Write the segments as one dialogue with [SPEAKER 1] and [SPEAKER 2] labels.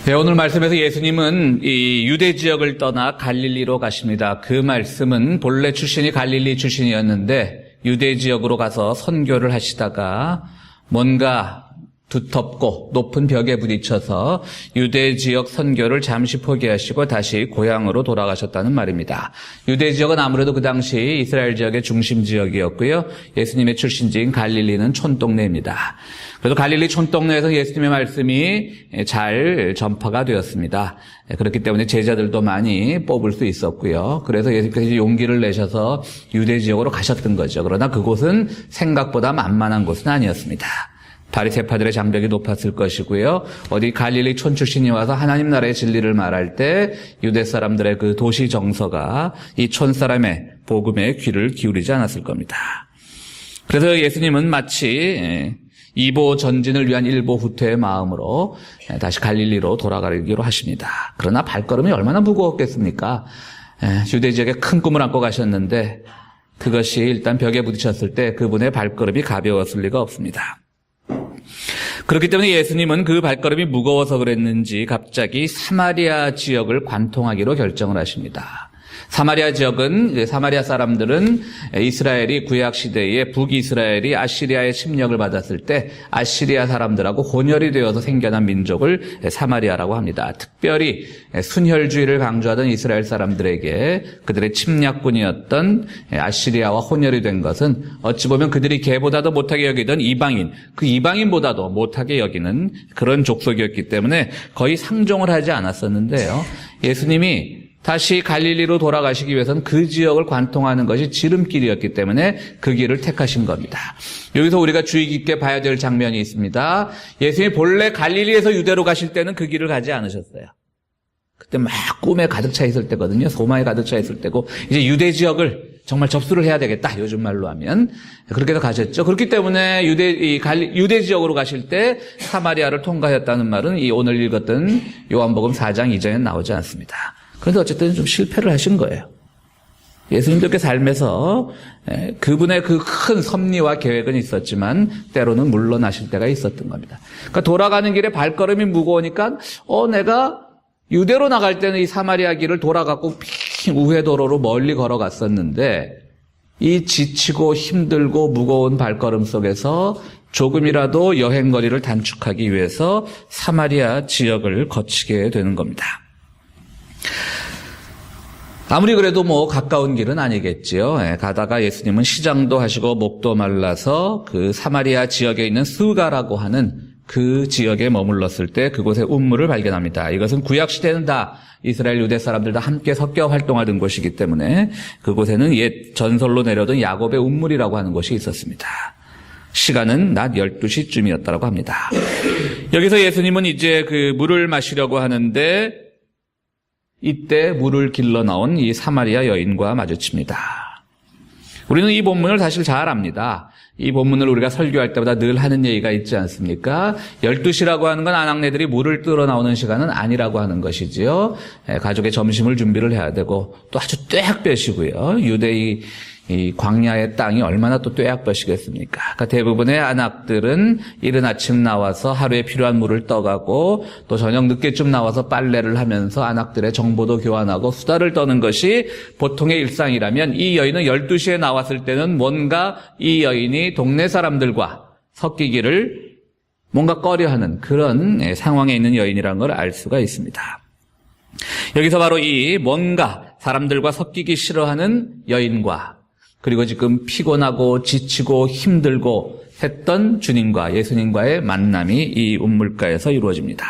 [SPEAKER 1] 네, 오늘 말씀에서 예수님은 이 유대 지역을 떠나 갈릴리로 가십니다. 그 말씀은 본래 출신이 갈릴리 출신이었는데 유대 지역으로 가서 선교를 하시다가 뭔가 두텁고 높은 벽에 부딪혀서 유대 지역 선교를 잠시 포기하시고 다시 고향으로 돌아가셨다는 말입니다. 유대 지역은 아무래도 그 당시 이스라엘 지역의 중심 지역이었고요. 예수님의 출신지인 갈릴리는 촌동네입니다. 그래서 갈릴리 촌동네에서 예수님의 말씀이 잘 전파가 되었습니다. 그렇기 때문에 제자들도 많이 뽑을 수 있었고요. 그래서 예수님께서 용기를 내셔서 유대 지역으로 가셨던 거죠. 그러나 그곳은 생각보다 만만한 곳은 아니었습니다. 바리새파들의 장벽이 높았을 것이고요. 어디 갈릴리 촌 출신이 와서 하나님 나라의 진리를 말할 때 유대 사람들의 그 도시 정서가 이 촌 사람의 복음에 귀를 기울이지 않았을 겁니다. 그래서 예수님은 마치 이보 전진을 위한 일보 후퇴의 마음으로 다시 갈릴리로 돌아가기로 하십니다. 그러나 발걸음이 얼마나 무거웠겠습니까? 유대 지역에 큰 꿈을 안고 가셨는데 그것이 일단 벽에 부딪혔을 때 그분의 발걸음이 가벼웠을 리가 없습니다. 그렇기 때문에 예수님은 그 발걸음이 무거워서 그랬는지 갑자기 사마리아 지역을 관통하기로 결정을 하십니다. 사마리아 지역은, 사마리아 사람들은 이스라엘이 구약시대에 북이스라엘이 아시리아의 침략을 받았을 때 아시리아 사람들하고 혼혈이 되어서 생겨난 민족을 사마리아라고 합니다. 특별히 순혈주의를 강조하던 이스라엘 사람들에게 그들의 침략군이었던 아시리아와 혼혈이 된 것은 어찌 보면 그들이 개보다도 못하게 여기던 이방인, 그 이방인보다도 못하게 여기는 그런 족속이었기 때문에 거의 상종을 하지 않았었는데요. 예수님이 다시 갈릴리로 돌아가시기 위해서는 그 지역을 관통하는 것이 지름길이었기 때문에 그 길을 택하신 겁니다. 여기서 우리가 주의 깊게 봐야 될 장면이 있습니다. 예수님이 본래 갈릴리에서 유대로 가실 때는 그 길을 가지 않으셨어요. 그때 막 꿈에 가득 차 있을 때거든요. 소망에 가득 차 있을 때고 이제 유대 지역을 정말 접수를 해야 되겠다. 요즘 말로 하면 그렇게 해서 가셨죠. 그렇기 때문에 유대 지역으로 가실 때 사마리아를 통과했다는 말은 이 오늘 읽었던 요한복음 4장 2절에 나오지 않습니다. 그런데 어쨌든 좀 실패를 하신 거예요. 예수님들께 삶에서 그분의 그 큰 섭리와 계획은 있었지만 때로는 물러나실 때가 있었던 겁니다. 그러니까 돌아가는 길에 발걸음이 무거우니까 내가 유대로 나갈 때는 이 사마리아 길을 돌아가고 우회도로로 멀리 걸어갔었는데 이 지치고 힘들고 무거운 발걸음 속에서 조금이라도 여행거리를 단축하기 위해서 사마리아 지역을 거치게 되는 겁니다. 아무리 그래도 가까운 길은 아니겠지요. 가다가 예수님은 시장도 하시고 목도 말라서 그 사마리아 지역에 있는 스가라고 하는 그 지역에 머물렀을 때 그곳에 운물을 발견합니다. 이것은 구약시대는 다 이스라엘 유대 사람들 다 함께 섞여 활동하던 곳이기 때문에 그곳에는 옛 전설로 내려오던 야곱의 운물이라고 하는 곳이 있었습니다. 시간은 낮 12시쯤이었다고 합니다. 여기서 예수님은 이제 그 물을 마시려고 하는데 이때 물을 길러 나온 이 사마리아 여인과 마주칩니다. 우리는 이 본문을 사실 잘 압니다. 이 본문을 우리가 설교할 때마다 늘 하는 얘기가 있지 않습니까? 12시라고 하는 건 아낙네들이 물을 뜨러 나오는 시간은 아니라고 하는 것이지요. 가족의 점심을 준비를 해야 되고 또 아주 떼약볕이고요. 유대의 이 광야의 땅이 얼마나 또 떼약볕이겠습니까? 그러니까 대부분의 아낙들은 이른 아침 나와서 하루에 필요한 물을 떠가고 또 저녁 늦게쯤 나와서 빨래를 하면서 아낙들의 정보도 교환하고 수다를 떠는 것이 보통의 일상이라면 이 여인은 12시에 나왔을 때는 뭔가 이 여인이 동네 사람들과 섞이기를 뭔가 꺼려하는 그런 상황에 있는 여인이라는 걸 알 수가 있습니다. 여기서 바로 이 뭔가 사람들과 섞이기 싫어하는 여인과 그리고 지금 피곤하고 지치고 힘들고 했던 주님과 예수님과의 만남이 이 운물가에서 이루어집니다.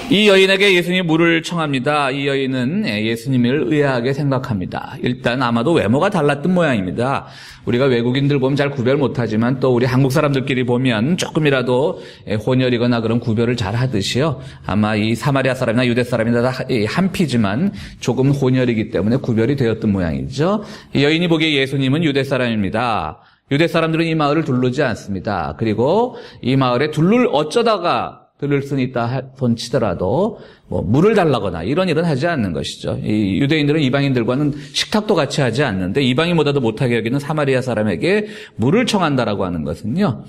[SPEAKER 1] 이 여인에게 예수님이 물을 청합니다. 이 여인은 예수님을 의아하게 생각합니다. 일단 아마도 외모가 달랐던 모양입니다. 우리가 외국인들 보면 잘 구별 못하지만 또 우리 한국 사람들끼리 보면 조금이라도 혼혈이거나 그런 구별을 잘 하듯이요. 아마 이 사마리아 사람이나 유대 사람이나 다 한 피지만 조금 혼혈이기 때문에 구별이 되었던 모양이죠. 이 여인이 보기에 예수님은 유대 사람입니다. 유대 사람들은 이 마을을 두르지 않습니다. 그리고 이 마을에 어쩌다가 들을 수는 있다 손치더라도 물을 달라거나 이런 일은 하지 않는 것이죠. 이 유대인들은 이방인들과는 식탁도 같이 하지 않는데 이방인보다도 못하게 여기는 사마리아 사람에게 물을 청한다라고 하는 것은요.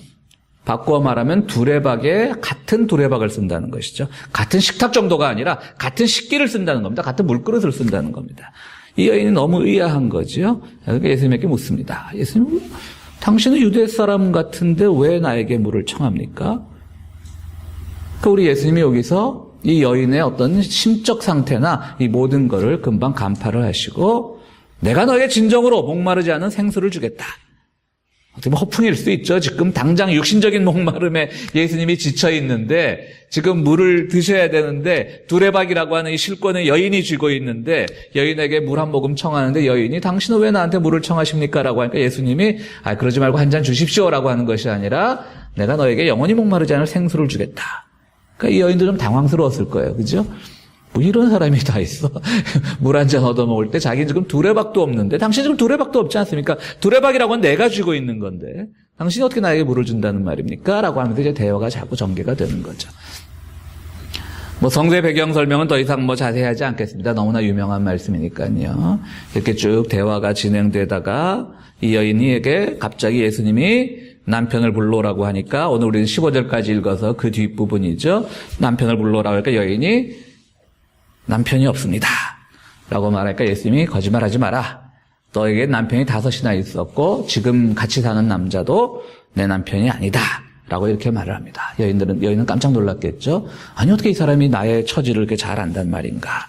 [SPEAKER 1] 바꾸어 말하면 두레박에 같은 두레박을 쓴다는 것이죠. 같은 식탁 정도가 아니라 같은 식기를 쓴다는 겁니다. 같은 물그릇을 쓴다는 겁니다. 이 여인이 너무 의아한 거죠. 그러니까 예수님에게 묻습니다. 예수님, 당신은 유대 사람 같은데 왜 나에게 물을 청합니까? 그러니까 우리 예수님이 여기서 이 여인의 어떤 심적 상태나 이 모든 것을 금방 간파를 하시고 내가 너에게 진정으로 목마르지 않은 생수를 주겠다. 어떻게 보면 허풍일 수 있죠. 지금 당장 육신적인 목마름에 예수님이 지쳐 있는데 지금 물을 드셔야 되는데 두레박이라고 하는 이 실권을 여인이 쥐고 있는데 여인에게 물 한 모금 청하는데 여인이 당신은 왜 나한테 물을 청하십니까? 라고 하니까 예수님이 그러지 말고 한 잔 주십시오라고 하는 것이 아니라 내가 너에게 영원히 목마르지 않을 생수를 주겠다. 그러니까 이 여인도 좀 당황스러웠을 거예요. 그죠? 뭐 이런 사람이 다 있어. 물 한 잔 얻어먹을 때 자기는 지금 두레박도 없는데 당신 지금 두레박도 없지 않습니까? 두레박이라고 하면 내가 쥐고 있는 건데 당신이 어떻게 나에게 물을 준다는 말입니까? 라고 하면서 이제 대화가 자꾸 전개가 되는 거죠. 뭐 성세 배경 설명은 더 이상 뭐 자세히 하지 않겠습니다. 너무나 유명한 말씀이니까요. 이렇게 쭉 대화가 진행되다가 이 여인에게 갑자기 예수님이 남편을 불러오라고 하니까 오늘 우리는 15절까지 읽어서 그 뒷부분이죠. 남편을 불러오라고 하니까 여인이 남편이 없습니다. 라고 말하니까 예수님이 거짓말하지 마라. 너에게 남편이 5이나 있었고 지금 같이 사는 남자도 내 남편이 아니다. 라고 이렇게 말을 합니다. 여인은 깜짝 놀랐겠죠. 아니 어떻게 이 사람이 나의 처지를 이렇게 잘 안단 말인가.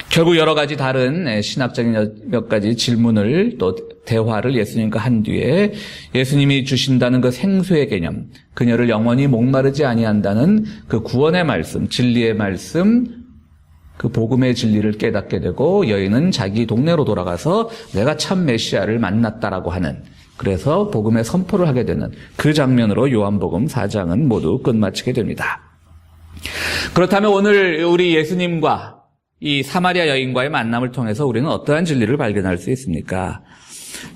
[SPEAKER 1] 결국 여러 가지 다른 신학적인 몇 가지 질문을 또 대화를 예수님과 한 뒤에 예수님이 주신다는 그 생수의 개념, 그녀를 영원히 목마르지 아니한다는 그 구원의 말씀, 진리의 말씀, 그 복음의 진리를 깨닫게 되고 여인은 자기 동네로 돌아가서 내가 참 메시아를 만났다라고 하는, 그래서 복음의 선포를 하게 되는 그 장면으로 요한복음 4장은 모두 끝마치게 됩니다. 그렇다면 오늘 우리 예수님과 이 사마리아 여인과의 만남을 통해서 우리는 어떠한 진리를 발견할 수 있습니까?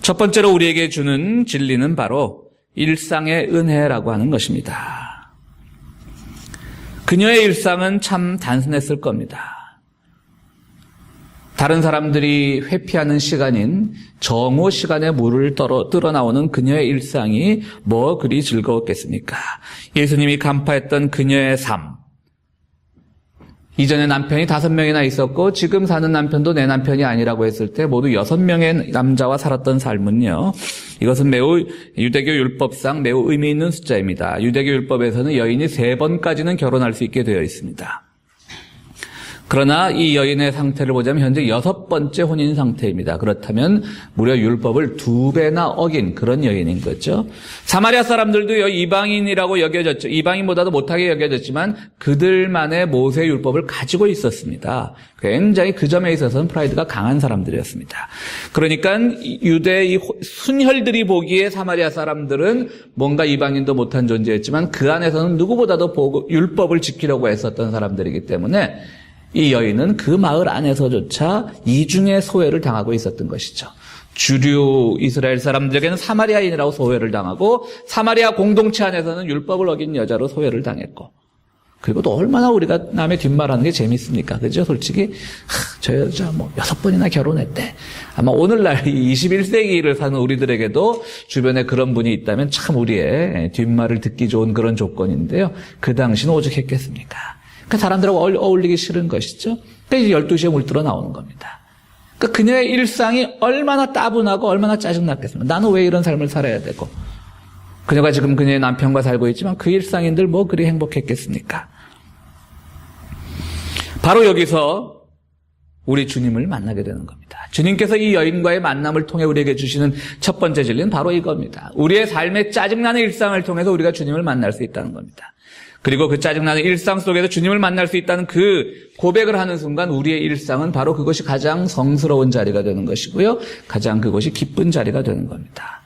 [SPEAKER 1] 첫 번째로 우리에게 주는 진리는 바로 일상의 은혜라고 하는 것입니다. 그녀의 일상은 참 단순했을 겁니다. 다른 사람들이 회피하는 시간인 정오 시간에 물을 뜰어 나오는 그녀의 일상이 뭐 그리 즐거웠겠습니까? 예수님이 간파했던 그녀의 삶, 이전에 남편이 5명이나 있었고 지금 사는 남편도 내 남편이 아니라고 했을 때 모두 6명의 남자와 살았던 삶은요, 이것은 매우 유대교 율법상 매우 의미 있는 숫자입니다. 유대교 율법에서는 여인이 3번까지는 결혼할 수 있게 되어 있습니다. 그러나 이 여인의 상태를 보자면 현재 6번째 혼인 상태입니다. 그렇다면 무려 율법을 2배나 어긴 그런 여인인 거죠. 사마리아 사람들도 이방인이라고 여겨졌죠. 이방인보다도 못하게 여겨졌지만 그들만의 모세 율법을 가지고 있었습니다. 굉장히 그 점에 있어서는 프라이드가 강한 사람들이었습니다. 그러니까 유대 이 순혈들이 보기에 사마리아 사람들은 뭔가 이방인도 못한 존재였지만 그 안에서는 누구보다도 율법을 지키려고 애썼던 사람들이기 때문에 이 여인은 그 마을 안에서조차 이중의 소외를 당하고 있었던 것이죠. 주류 이스라엘 사람들에게는 사마리아인이라고 소외를 당하고 사마리아 공동체 안에서는 율법을 어긴 여자로 소외를 당했고, 그리고 또 얼마나 우리가 남의 뒷말하는 게 재밌습니까? 그죠? 솔직히 저 여자 6번이나 결혼했대. 아마 오늘날 21세기를 사는 우리들에게도 주변에 그런 분이 있다면 참 우리의 뒷말을 듣기 좋은 그런 조건인데요. 그 당시는 오죽했겠습니까? 그 사람들하고 어울리기 싫은 것이죠. 그러니까 12시에 물들어 나오는 겁니다. 그러니까 그녀의 일상이 얼마나 따분하고 얼마나 짜증났겠습니까? 나는 왜 이런 삶을 살아야 되고, 그녀가 지금 그녀의 남편과 살고 있지만 그 일상인들 뭐 그리 행복했겠습니까? 바로 여기서 우리 주님을 만나게 되는 겁니다. 주님께서 이 여인과의 만남을 통해 우리에게 주시는 첫 번째 진리는 바로 이겁니다. 우리의 삶의 짜증나는 일상을 통해서 우리가 주님을 만날 수 있다는 겁니다. 그리고 그 짜증나는 일상 속에서 주님을 만날 수 있다는 그 고백을 하는 순간 우리의 일상은 바로 그것이 가장 성스러운 자리가 되는 것이고요. 가장 그것이 기쁜 자리가 되는 겁니다.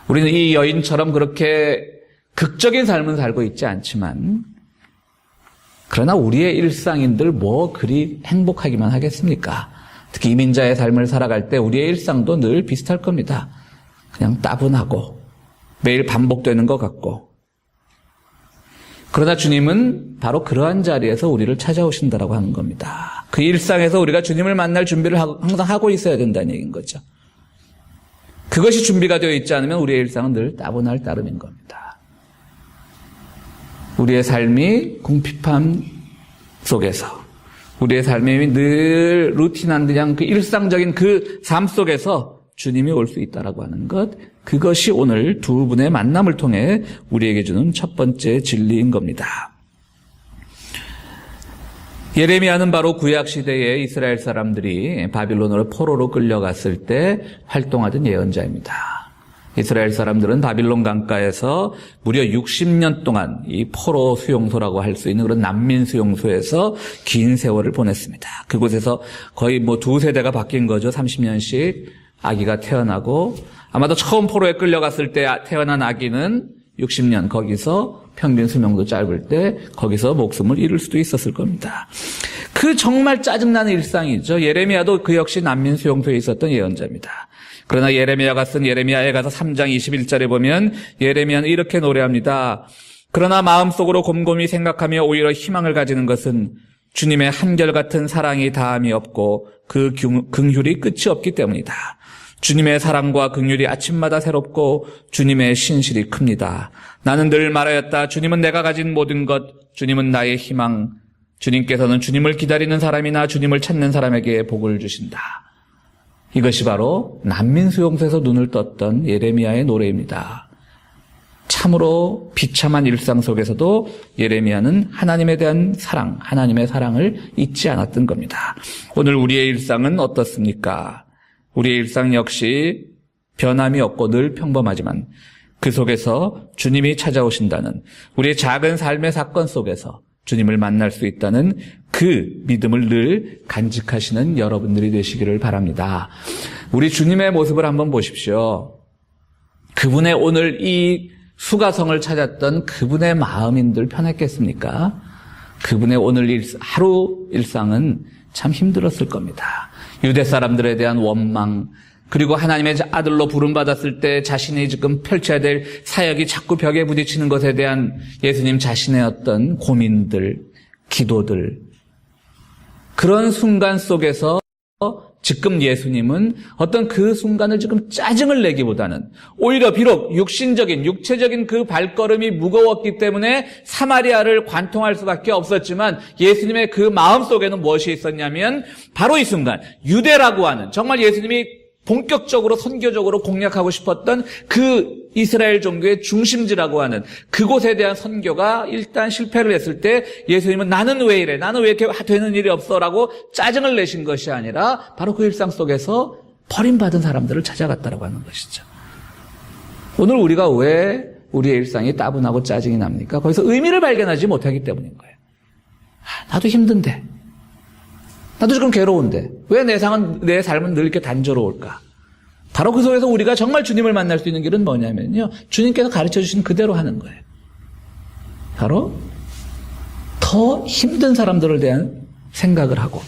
[SPEAKER 1] 우리는 이 여인처럼 그렇게 극적인 삶은 살고 있지 않지만, 그러나 우리의 일상인들 뭐 그리 행복하기만 하겠습니까? 특히 이민자의 삶을 살아갈 때 우리의 일상도 늘 비슷할 겁니다. 그냥 따분하고 매일 반복되는 것 같고, 그러나 주님은 바로 그러한 자리에서 우리를 찾아오신다라고 하는 겁니다. 그 일상에서 우리가 주님을 만날 준비를 항상 하고 있어야 된다는 얘기인 거죠. 그것이 준비가 되어 있지 않으면 우리의 일상은 늘 따분할 따름인 겁니다. 우리의 삶이 궁핍함 속에서, 우리의 삶이 늘 루틴한 그냥 그 일상적인 그 삶 속에서 주님이 올 수 있다라고 하는 것, 그것이 오늘 두 분의 만남을 통해 우리에게 주는 첫 번째 진리인 겁니다. 예레미야는 바로 구약시대에 이스라엘 사람들이 바빌론으로 포로로 끌려갔을 때 활동하던 예언자입니다. 이스라엘 사람들은 바빌론 강가에서 무려 60년 동안 이 포로 수용소라고 할 수 있는 그런 난민 수용소에서 긴 세월을 보냈습니다. 그곳에서 거의 두 세대가 바뀐 거죠. 30년씩 아기가 태어나고, 아마도 처음 포로에 끌려갔을 때 태어난 아기는 60년, 거기서 평균 수명도 짧을 때 거기서 목숨을 잃을 수도 있었을 겁니다. 그 정말 짜증나는 일상이죠. 예레미야도 그 역시 난민 수용소에 있었던 예언자입니다. 그러나 예레미야가 쓴 예레미야에 가서 3장 21절에 보면 예레미야는 이렇게 노래합니다. 그러나 마음속으로 곰곰이 생각하며 오히려 희망을 가지는 것은 주님의 한결같은 사랑이 다함이 없고 그 긍휼이 끝이 없기 때문이다. 주님의 사랑과 긍휼이 아침마다 새롭고 주님의 신실이 큽니다. 나는 늘 말하였다. 주님은 내가 가진 모든 것, 주님은 나의 희망. 주님께서는 주님을 기다리는 사람이나 주님을 찾는 사람에게 복을 주신다. 이것이 바로 난민 수용소에서 눈을 떴던 예레미야의 노래입니다. 참으로 비참한 일상 속에서도 예레미야는 하나님에 대한 사랑, 하나님의 사랑을 잊지 않았던 겁니다. 오늘 우리의 일상은 어떻습니까? 우리의 일상 역시 변함이 없고 늘 평범하지만 그 속에서 주님이 찾아오신다는, 우리의 작은 삶의 사건 속에서 주님을 만날 수 있다는 그 믿음을 늘 간직하시는 여러분들이 되시기를 바랍니다. 우리 주님의 모습을 한번 보십시오. 그분의 오늘 이 수가성을 찾았던 그분의 마음인들 편했겠습니까? 그분의 오늘 하루 일상은 참 힘들었을 겁니다. 유대 사람들에 대한 원망, 그리고 하나님의 아들로 부름받았을 때 자신이 지금 펼쳐야 될 사역이 자꾸 벽에 부딪히는 것에 대한 예수님 자신의 어떤 고민들, 기도들, 그런 순간 속에서 지금 예수님은 어떤 그 순간을 지금 짜증을 내기보다는 오히려 비록 육신적인, 육체적인 그 발걸음이 무거웠기 때문에 사마리아를 관통할 수밖에 없었지만 예수님의 그 마음속에는 무엇이 있었냐면 바로 이 순간 유대라고 하는, 정말 예수님이 본격적으로 선교적으로 공략하고 싶었던 그 이스라엘 종교의 중심지라고 하는 그곳에 대한 선교가 일단 실패를 했을 때 예수님은 나는 왜 이래? 나는 왜 이렇게 되는 일이 없어? 라고 짜증을 내신 것이 아니라 바로 그 일상 속에서 버림받은 사람들을 찾아갔다라고 하는 것이죠. 오늘 우리가 왜 우리의 일상이 따분하고 짜증이 납니까? 거기서 의미를 발견하지 못하기 때문인 거예요. 나도 힘든데, 나도 지금 괴로운데 왜 내 삶은 늘 이렇게 단조로울까? 바로 그 속에서 우리가 정말 주님을 만날 수 있는 길은 뭐냐면요, 주님께서 가르쳐 주신 그대로 하는 거예요. 바로 더 힘든 사람들을 대한 생각을 하고,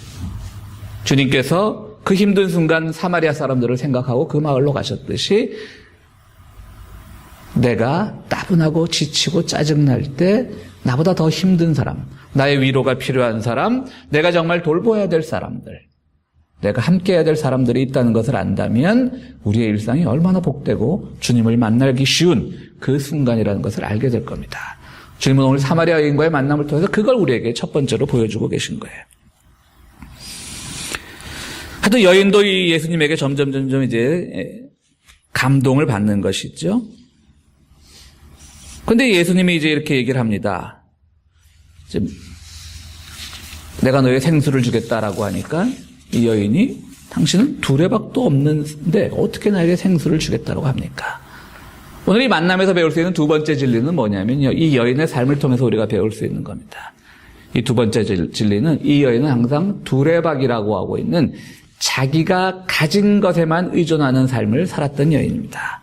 [SPEAKER 1] 주님께서 그 힘든 순간 사마리아 사람들을 생각하고 그 마을로 가셨듯이 내가 따분하고 지치고 짜증날 때 나보다 더 힘든 사람, 나의 위로가 필요한 사람, 내가 정말 돌보아야 될 사람들, 내가 함께해야 될 사람들이 있다는 것을 안다면 우리의 일상이 얼마나 복되고 주님을 만나기 쉬운 그 순간이라는 것을 알게 될 겁니다. 주님은 오늘 사마리아 여인과의 만남을 통해서 그걸 우리에게 첫 번째로 보여주고 계신 거예요. 하여튼 여인도 이 예수님에게 점점 이제 감동을 받는 것이죠. 그런데 예수님이 이제 이렇게 얘기를 합니다. 내가 너의 생수를 주겠다라고 하니까 이 여인이 당신은 두레박도 없는데 어떻게 나에게 생수를 주겠다라고 합니까? 오늘 이 만남에서 배울 수 있는 두 번째 진리는 뭐냐면요, 이 여인의 삶을 통해서 우리가 배울 수 있는 겁니다. 이 두 번째 진리는, 이 여인은 항상 두레박이라고 하고 있는 자기가 가진 것에만 의존하는 삶을 살았던 여인입니다.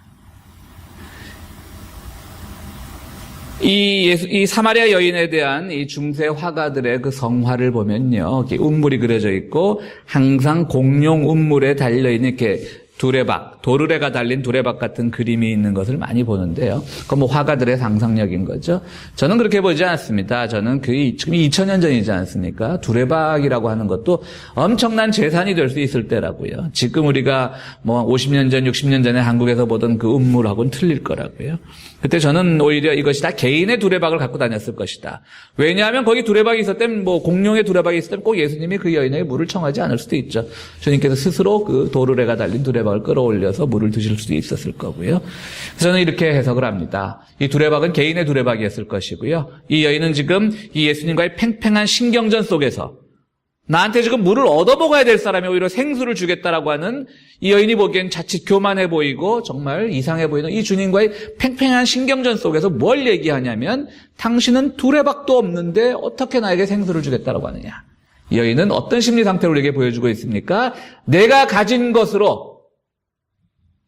[SPEAKER 1] 이 사마리아 여인에 대한 이 중세 화가들의 그 성화를 보면요, 이렇게 운물이 그려져 있고 항상 공룡 운물에 달려있는 이렇게 두레박, 도르래가 달린 두레박 같은 그림이 있는 것을 많이 보는데요. 그건 뭐 화가들의 상상력인 거죠. 저는 그렇게 보지 않습니다. 저는 지금 2000년 전이지 않습니까? 두레박이라고 하는 것도 엄청난 재산이 될 수 있을 때라고요. 지금 우리가 뭐 50년 전, 60년 전에 한국에서 보던 그 음물하고는 틀릴 거라고요. 그때 저는 오히려 이것이 다 개인의 두레박을 갖고 다녔을 것이다. 왜냐하면 거기 두레박이 있었다면, 뭐 공룡의 두레박이 있었다면 꼭 예수님이 그 여인에게 물을 청하지 않을 수도 있죠. 주님께서 스스로 그 도르래가 달린 두레박을 끌어올려서 물을 드실 수도 있었을 거고요. 저는 이렇게 해석을 합니다. 이 두레박은 개인의 두레박이었을 것이고요. 이 여인은 지금 이 예수님과의 팽팽한 신경전 속에서 나한테 지금 물을 얻어먹어야 될 사람이 오히려 생수를 주겠다라고 하는, 이 여인이 보기엔 자칫 교만해 보이고 정말 이상해 보이는 이 주님과의 팽팽한 신경전 속에서 뭘 얘기하냐면, 당신은 두레박도 없는데 어떻게 나에게 생수를 주겠다라고 하느냐. 이 여인은 어떤 심리 상태를 우리에게 보여주고 있습니까? 내가 가진 것으로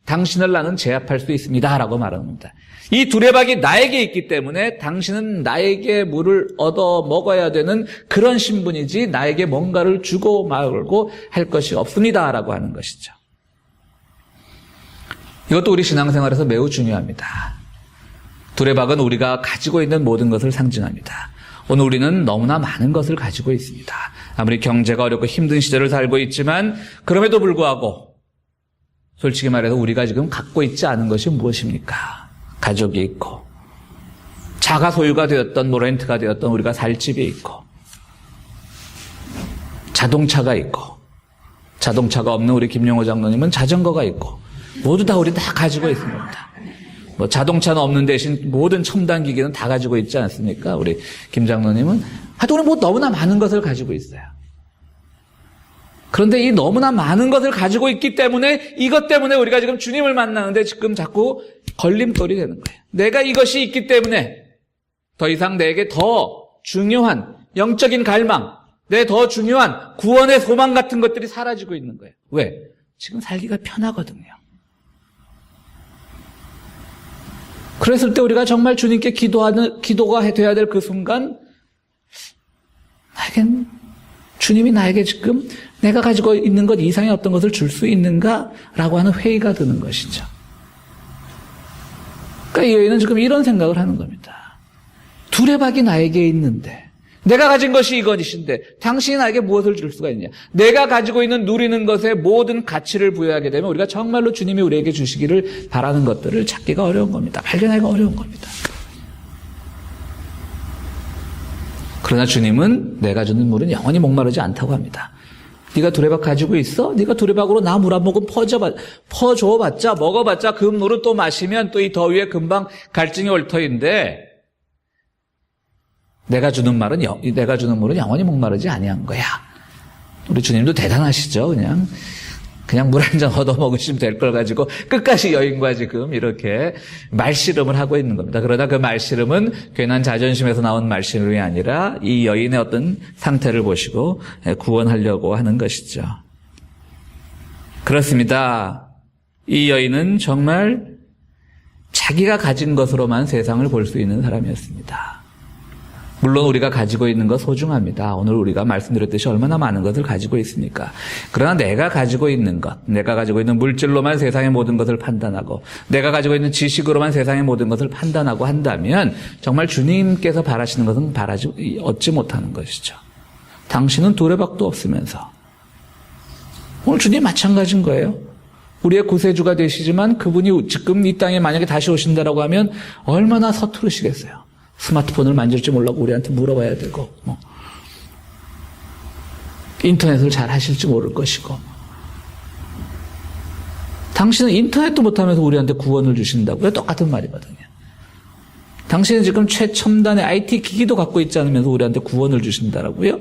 [SPEAKER 1] 당신을 나는 제압할 수 있습니다 라고 말합니다. 이 두레박이 나에게 있기 때문에 당신은 나에게 물을 얻어 먹어야 되는 그런 신분이지 나에게 뭔가를 주고 말고 할 것이 없습니다 라고 하는 것이죠. 이것도 우리 신앙생활에서 매우 중요합니다. 두레박은 우리가 가지고 있는 모든 것을 상징합니다. 오늘 우리는 너무나 많은 것을 가지고 있습니다. 아무리 경제가 어렵고 힘든 시절을 살고 있지만 그럼에도 불구하고 솔직히 말해서 우리가 지금 갖고 있지 않은 것이 무엇입니까? 가족이 있고, 자가 소유가 되었던, 뭐 렌트가 되었던 우리가 살 집이 있고, 자동차가 있고, 자동차가 없는 우리 김용호 장로님은 자전거가 있고, 모두 다 우리 다 가지고 있습니다. 뭐 자동차는 없는 대신 모든 첨단 기기는 다 가지고 있지 않습니까? 우리 김 장로님은 하여튼 우리 뭐 너무나 많은 것을 가지고 있어요. 그런데 이 너무나 많은 것을 가지고 있기 때문에, 이것 때문에 우리가 지금 주님을 만나는데 지금 자꾸 걸림돌이 되는 거예요. 내가 이것이 있기 때문에 더 이상 내게 더 중요한 영적인 갈망, 내 더 중요한 구원의 소망 같은 것들이 사라지고 있는 거예요. 왜? 지금 살기가 편하거든요. 그랬을 때 우리가 정말 주님께 기도가 돼야 될 그 순간, 주님이 나에게 지금 내가 가지고 있는 것 이상의 어떤 것을 줄 수 있는가라고 하는 회의가 드는 것이죠. 그러니까 이 여인은 지금 이런 생각을 하는 겁니다. 두레박이 나에게 있는데, 내가 가진 것이 이것이신데 당신이 나에게 무엇을 줄 수가 있냐. 내가 가지고 있는 누리는 것에 모든 가치를 부여하게 되면 우리가 정말로 주님이 우리에게 주시기를 바라는 것들을 찾기가 어려운 겁니다. 발견하기가 어려운 겁니다. 그러나 주님은 내가 주는 물은 영원히 목마르지 않다고 합니다. 네가 두레박 가지고 있어? 네가 두레박으로 나 물 한 모금 퍼줘봤자, 먹어봤자 그 물을 또 마시면 또 이 더위에 금방 갈증이 올 터인데, 내가 주는 물은 영원히 목마르지 아니한 거야. 우리 주님도 대단하시죠. 그냥 물 한 잔 얻어 먹으시면 될 걸 가지고 끝까지 여인과 지금 이렇게 말씨름을 하고 있는 겁니다. 그러나 그 말씨름은 괜한 자존심에서 나온 말씨름이 아니라 이 여인의 어떤 상태를 보시고 구원하려고 하는 것이죠. 그렇습니다. 이 여인은 정말 자기가 가진 것으로만 세상을 볼 수 있는 사람이었습니다. 물론 우리가 가지고 있는 것 소중합니다. 오늘 우리가 말씀드렸듯이 얼마나 많은 것을 가지고 있습니까? 그러나 내가 가지고 있는 것, 내가 가지고 있는 물질로만 세상의 모든 것을 판단하고, 내가 가지고 있는 지식으로만 세상의 모든 것을 판단하고 한다면 정말 주님께서 바라시는 것은 얻지 못하는 것이죠. 당신은 두레박도 없으면서. 오늘 주님 마찬가지인 거예요. 우리의 구세주가 되시지만 그분이 지금 이 땅에 만약에 다시 오신다라고 하면 얼마나 서투르시겠어요. 스마트폰을 만질지 몰라고 우리한테 물어봐야 되고, 인터넷을 잘 하실지 모를 것이고, 당신은 인터넷도 못하면서 우리한테 구원을 주신다고요? 똑같은 말이거든요. 당신은 지금 최첨단의 IT 기기도 갖고 있지 않으면서 우리한테 구원을 주신다라고요?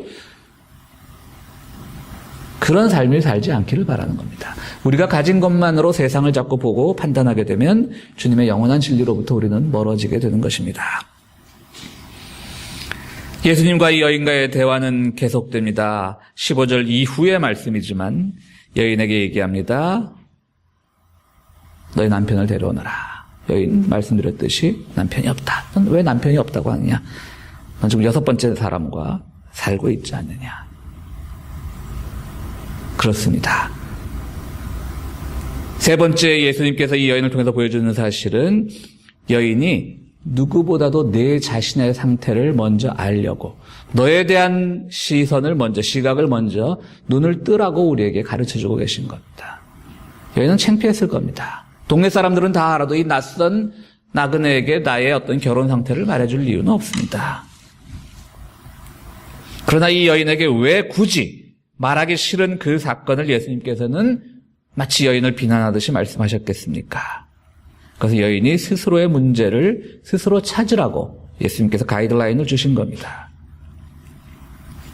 [SPEAKER 1] 그런 삶을 살지 않기를 바라는 겁니다. 우리가 가진 것만으로 세상을 자꾸 보고 판단하게 되면 주님의 영원한 진리로부터 우리는 멀어지게 되는 것입니다. 예수님과 이 여인과의 대화는 계속됩니다. 15절 이후의 말씀이지만 여인에게 얘기합니다. 너희 남편을 데려오너라. 여인 말씀드렸듯이 남편이 없다. 넌 왜 남편이 없다고 하느냐? 넌 지금 6번째 사람과 살고 있지 않느냐? 그렇습니다. 세 번째 예수님께서 이 여인을 통해서 보여주는 사실은 여인이 누구보다도 내 자신의 상태를 먼저 알려고 너에 대한 시선을 먼저, 시각을 먼저 눈을 뜨라고 우리에게 가르쳐주고 계신 겁니다. 여인은 창피했을 겁니다. 동네 사람들은 다 알아도 이 낯선 나그네에게 나의 어떤 결혼 상태를 말해줄 이유는 없습니다. 그러나 이 여인에게 왜 굳이 말하기 싫은 그 사건을 예수님께서는 마치 여인을 비난하듯이 말씀하셨겠습니까? 그래서 여인이 스스로의 문제를 스스로 찾으라고 예수님께서 가이드라인을 주신 겁니다.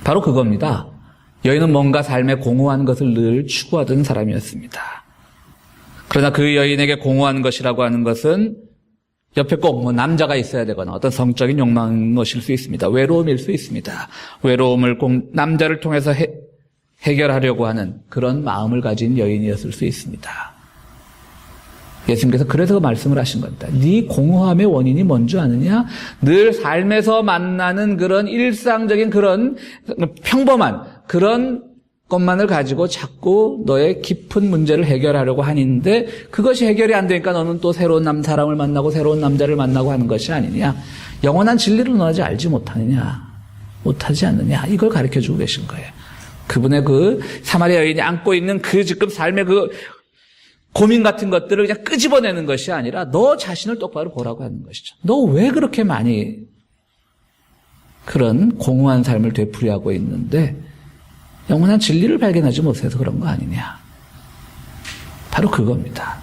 [SPEAKER 1] 바로 그겁니다. 여인은 뭔가 삶에 공허한 것을 늘 추구하던 사람이었습니다. 그러나 그 여인에게 공허한 것이라고 하는 것은 옆에 꼭 남자가 있어야 되거나 어떤 성적인 욕망인 것일 수 있습니다. 외로움일 수 있습니다. 외로움을 꼭 남자를 통해서 해결하려고 하는 그런 마음을 가진 여인이었을 수 있습니다. 예수님께서 그래서 말씀을 하신 겁니다. 네 공허함의 원인이 뭔지 아느냐? 늘 삶에서 만나는 그런 일상적인 그런 평범한 그런 것만을 가지고 자꾸 너의 깊은 문제를 해결하려고 하는데 그것이 해결이 안 되니까 너는 또 새로운 사람을 만나고 새로운 남자를 만나고 하는 것이 아니냐? 영원한 진리를 너 아직 알지 못하느냐? 못하지 않느냐? 이걸 가르쳐주고 계신 거예요. 그분의 그 사마리아 여인이 안고 있는 그 지금 삶의 그 고민 같은 것들을 그냥 끄집어내는 것이 아니라 너 자신을 똑바로 보라고 하는 것이죠. 너 왜 그렇게 많이 그런 공허한 삶을 되풀이하고 있는데 영원한 진리를 발견하지 못해서 그런 거 아니냐. 바로 그겁니다.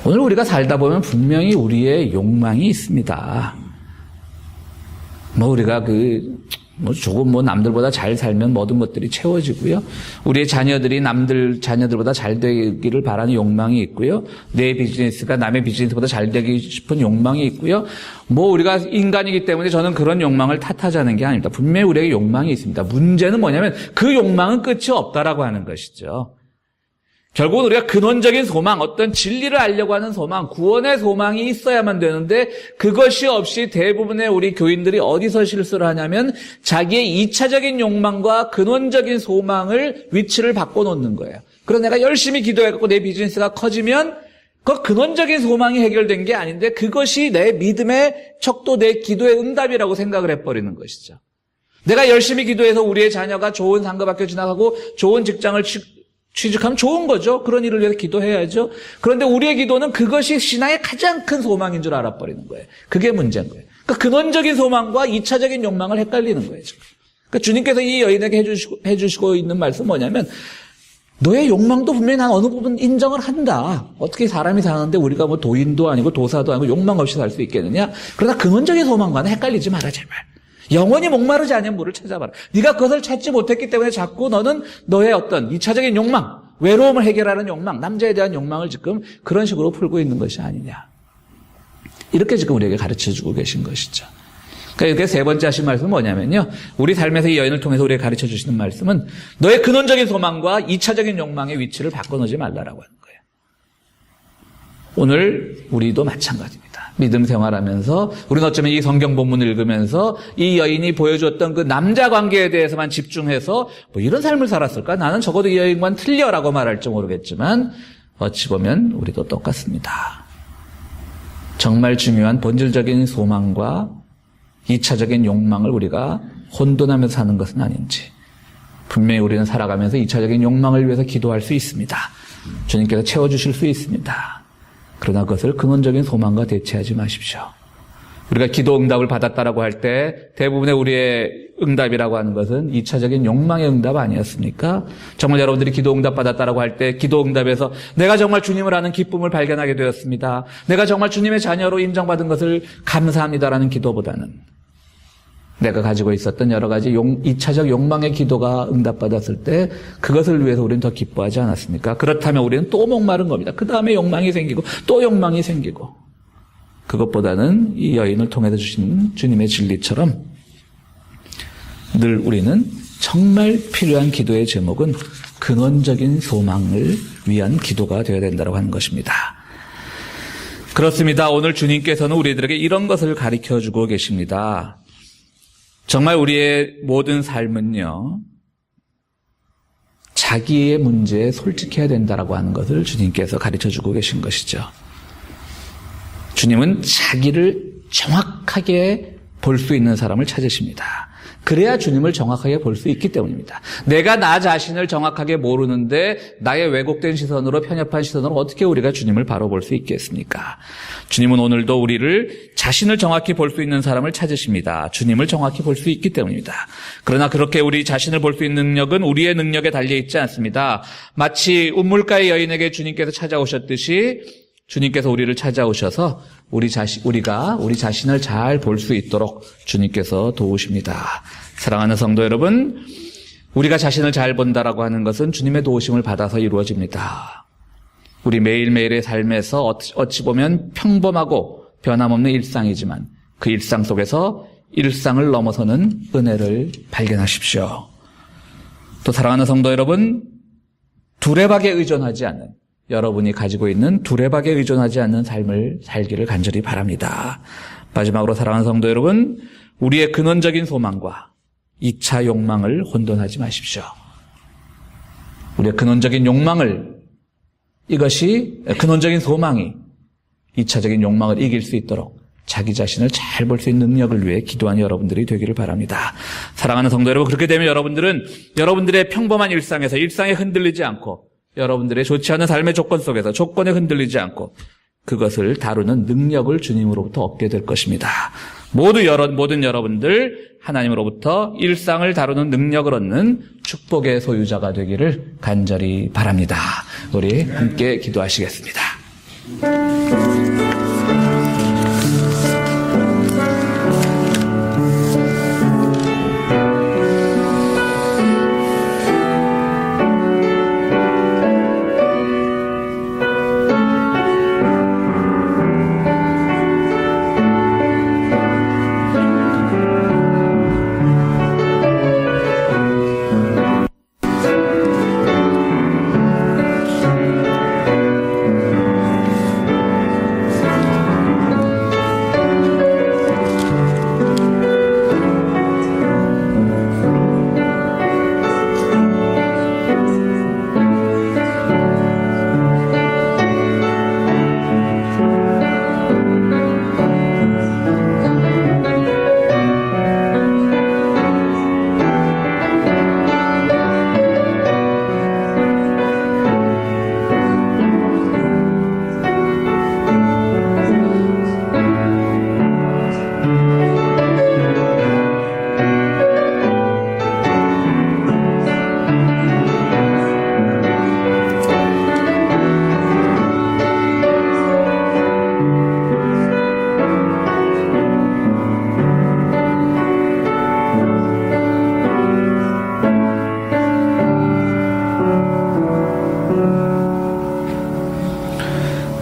[SPEAKER 1] 오늘 우리가 살다 보면 분명히 우리의 욕망이 있습니다. 우리가 조금 남들보다 잘 살면 모든 것들이 채워지고요. 우리의 자녀들이 남들 자녀들보다 잘 되기를 바라는 욕망이 있고요. 내 비즈니스가 남의 비즈니스보다 잘 되기 싶은 욕망이 있고요. 우리가 인간이기 때문에 저는 그런 욕망을 탓하자는 게 아닙니다. 분명히 우리에게 욕망이 있습니다. 문제는 뭐냐면 그 욕망은 끝이 없다라고 하는 것이죠. 결국은 우리가 근원적인 소망, 어떤 진리를 알려고 하는 소망, 구원의 소망이 있어야만 되는데 그것이 없이 대부분의 우리 교인들이 어디서 실수를 하냐면 자기의 2차적인 욕망과 근원적인 소망을 위치를 바꿔놓는 거예요. 그래서 내가 열심히 기도해갖고 내 비즈니스가 커지면 그 근원적인 소망이 해결된 게 아닌데 그것이 내 믿음의 척도, 내 기도의 응답이라고 생각을 해버리는 것이죠. 내가 열심히 기도해서 우리의 자녀가 좋은 상급학교 지나가고 좋은 직장을 취직하면 좋은 거죠. 그런 일을 위해서 기도해야죠. 그런데 우리의 기도는 그것이 신앙의 가장 큰 소망인 줄 알아버리는 거예요. 그게 문제인 거예요. 그러니까 근원적인 소망과 2차적인 욕망을 헷갈리는 거예요. 그러니까 주님께서 이 여인에게 해주시고 있는 말씀은 뭐냐면 너의 욕망도 분명히 난 어느 부분 인정을 한다. 어떻게 사람이 사는데 우리가 도인도 아니고 도사도 아니고 욕망 없이 살 수 있겠느냐. 그러나 근원적인 소망과는 헷갈리지 마라 제발. 영원히 목마르지 않은 물을 찾아봐라. 네가 그것을 찾지 못했기 때문에 자꾸 너는 너의 어떤 2차적인 욕망, 외로움을 해결하는 욕망, 남자에 대한 욕망을 지금 그런 식으로 풀고 있는 것이 아니냐. 이렇게 지금 우리에게 가르쳐주고 계신 것이죠. 그러니까 이렇게 세 번째 하신 말씀은 뭐냐면요. 우리 삶에서 이 여인을 통해서 우리에게 가르쳐 주시는 말씀은 너의 근원적인 소망과 2차적인 욕망의 위치를 바꿔놓지 말라라고 하는 거예요. 오늘 우리도 마찬가지입니다. 믿음 생활하면서 우리는 어쩌면 이 성경 본문을 읽으면서 이 여인이 보여줬던 그 남자 관계에 대해서만 집중해서 이런 삶을 살았을까? 나는 적어도 이 여인과는 틀려라고 말할지 모르겠지만 어찌 보면 우리도 똑같습니다. 정말 중요한 본질적인 소망과 2차적인 욕망을 우리가 혼돈하면서 사는 것은 아닌지 분명히 우리는 살아가면서 2차적인 욕망을 위해서 기도할 수 있습니다. 주님께서 채워주실 수 있습니다. 그러나 그것을 근원적인 소망과 대체하지 마십시오. 우리가 기도 응답을 받았다라고 할 때 대부분의 우리의 응답이라고 하는 것은 2차적인 욕망의 응답 아니었습니까? 정말 여러분들이 기도 응답 받았다라고 할 때 기도 응답에서 내가 정말 주님을 아는 기쁨을 발견하게 되었습니다. 내가 정말 주님의 자녀로 인정받은 것을 감사합니다라는 기도보다는 내가 가지고 있었던 여러 가지 2차적 욕망의 기도가 응답받았을 때 그것을 위해서 우리는 더 기뻐하지 않았습니까? 그렇다면 우리는 또 목마른 겁니다. 그 다음에 욕망이 생기고 또 욕망이 생기고 그것보다는 이 여인을 통해서 주시는 주님의 진리처럼 늘 우리는 정말 필요한 기도의 제목은 근원적인 소망을 위한 기도가 되어야 된다고 하는 것입니다. 그렇습니다. 오늘 주님께서는 우리들에게 이런 것을 가르쳐주고 계십니다. 정말 우리의 모든 삶은요, 자기의 문제에 솔직해야 된다라고 하는 것을 주님께서 가르쳐주고 계신 것이죠. 주님은 자기를 정확하게 볼 수 있는 사람을 찾으십니다. 그래야 주님을 정확하게 볼 수 있기 때문입니다. 내가 나 자신을 정확하게 모르는데 나의 왜곡된 시선으로, 편협한 시선으로 어떻게 우리가 주님을 바로 볼 수 있겠습니까? 주님은 오늘도 우리를 자신을 정확히 볼 수 있는 사람을 찾으십니다. 주님을 정확히 볼 수 있기 때문입니다. 그러나 그렇게 우리 자신을 볼 수 있는 능력은 우리의 능력에 달려 있지 않습니다. 마치 운물가의 여인에게 주님께서 찾아오셨듯이 주님께서 우리를 찾아오셔서 우리가 우리 자신을 잘 볼 수 있도록 주님께서 도우십니다. 사랑하는 성도 여러분, 우리가 자신을 잘 본다라고 하는 것은 주님의 도우심을 받아서 이루어집니다. 우리 매일매일의 삶에서 어찌 보면 평범하고 변함없는 일상이지만 그 일상 속에서 일상을 넘어서는 은혜를 발견하십시오. 또 사랑하는 성도 여러분, 두레박에 의존하지 않는, 여러분이 가지고 있는 두레박에 의존하지 않는 삶을 살기를 간절히 바랍니다. 마지막으로 사랑하는 성도 여러분, 우리의 근원적인 소망과 2차 욕망을 혼돈하지 마십시오. 우리의 근원적인 욕망을, 근원적인 소망이 2차적인 욕망을 이길 수 있도록 자기 자신을 잘 볼 수 있는 능력을 위해 기도하는 여러분들이 되기를 바랍니다. 사랑하는 성도 여러분, 그렇게 되면 여러분들은 여러분들의 평범한 일상에서 일상에 흔들리지 않고 여러분들의 좋지 않은 삶의 조건 속에서 조건에 흔들리지 않고 그것을 다루는 능력을 주님으로부터 얻게 될 것입니다. 모든 여러분들 하나님으로부터 일상을 다루는 능력을 얻는 축복의 소유자가 되기를 간절히 바랍니다. 우리 함께 기도하시겠습니다.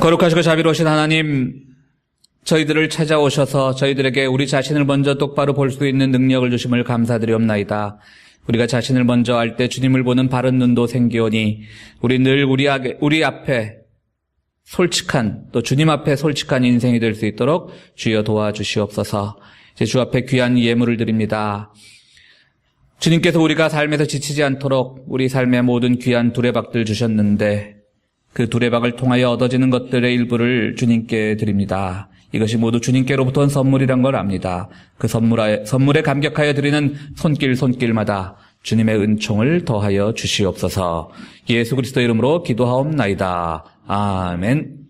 [SPEAKER 1] 거룩하시고 자비로우신 하나님, 저희들을 찾아오셔서 저희들에게 우리 자신을 먼저 똑바로 볼 수 있는 능력을 주심을 감사드리옵나이다. 우리가 자신을 먼저 알 때 주님을 보는 바른 눈도 생기오니 우리 늘 우리 앞에 솔직한, 또 주님 앞에 솔직한 인생이 될 수 있도록 주여 도와주시옵소서. 이제 주 앞에 귀한 예물을 드립니다. 주님께서 우리가 삶에서 지치지 않도록 우리 삶의 모든 귀한 두레박들 주셨는데 그 두레박을 통하여 얻어지는 것들의 일부를 주님께 드립니다. 이것이 모두 주님께로부터 온 선물이란 걸 압니다. 그 선물에 감격하여 드리는 손길마다 주님의 은총을 더하여 주시옵소서. 예수 그리스도 이름으로 기도하옵나이다. 아멘.